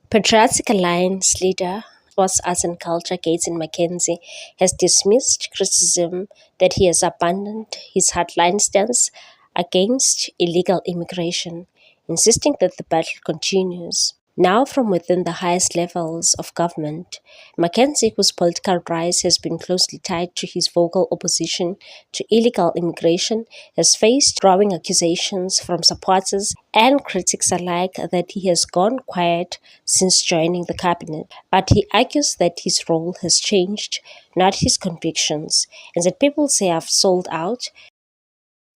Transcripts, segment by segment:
Patriotic Alliance leader Sports, Arts and Culture Gates Mackenzie has dismissed criticism that he has abandoned his hardline stance against illegal immigration, insisting that the battle continues. Now, from within the highest levels of government, Mackenzie, whose political rise has been closely tied to his vocal opposition to illegal immigration, has faced growing accusations from supporters and critics alike that he has gone quiet since joining the cabinet. But he argues that his role has changed, not his convictions, and that people say I've sold out.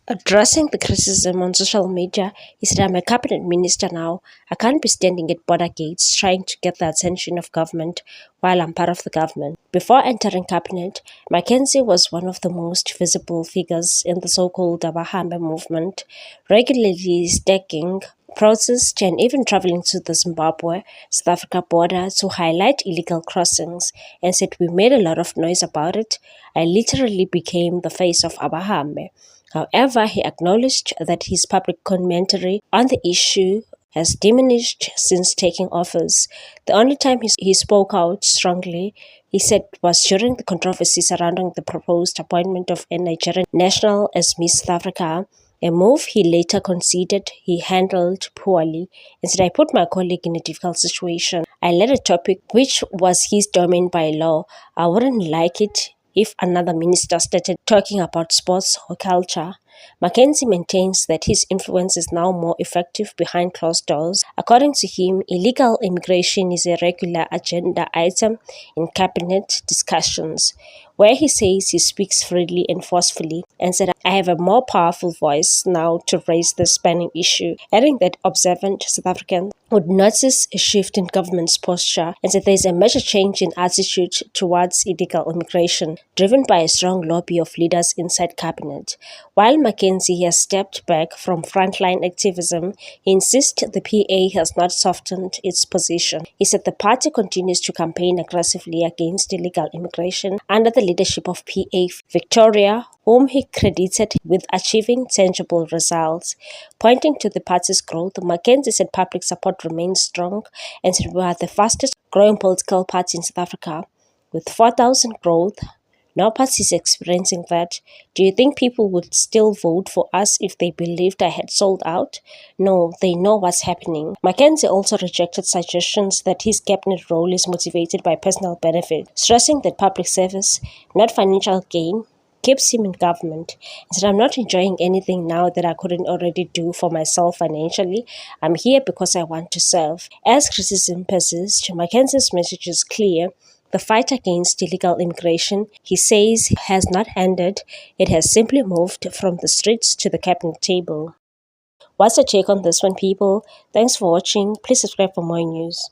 Addressing the criticism on social media, he said, I'm a cabinet minister now. I can't be standing at border gates trying to get the attention of government while I'm part of the government. Before entering cabinet, Mackenzie was one of the most visible figures in the so-called Abahambe movement, regularly stacking protest and even traveling to the Zimbabwe-South Africa border to highlight illegal crossings, and said, we made a lot of noise about it. I literally became the face of Abahambe. However, he acknowledged that his public commentary on the issue has diminished since taking office. The only time he spoke out strongly, he said, was during the controversy surrounding the proposed appointment of a Nigerian national as Miss South Africa, a move he later conceded he handled poorly, and said, I put my colleague in a difficult situation. I led a topic which was his domain by law. I wouldn't like it if another minister started talking about sports or culture. Mackenzie maintains that his influence is now more effective behind closed doors. According to him, illegal immigration is a regular agenda item in cabinet discussions, where he says he speaks freely and forcefully, and said, I have a more powerful voice now to raise this spanning issue, adding that observant South Africans would notice a shift in government's posture, and that there is a major change in attitude towards illegal immigration, driven by a strong lobby of leaders inside cabinet. While Mackenzie has stepped back from frontline activism, he insists the PA has not softened its position. He said the party continues to campaign aggressively against illegal immigration under the leadership of PA Victoria, whom he credited with achieving tangible results. Pointing to the party's growth, Mackenzie said public support remains strong and said we are the fastest growing political party in South Africa. With 4,000 growth, no party is experiencing that. Do you think people would still vote for us if they believed I had sold out? No, they know what's happening. Mackenzie also rejected suggestions that his cabinet role is motivated by personal benefit, stressing that public service, not financial gain, keeps him in government. He said, I'm not enjoying anything now that I couldn't already do for myself financially. I'm here because I want to serve. As criticism persists, Mackenzie's message is clear. The fight against illegal immigration, he says, has not ended. It has simply moved from the streets to the cabinet table. What's your take on this one, people? Thanks for watching. Please subscribe for more news.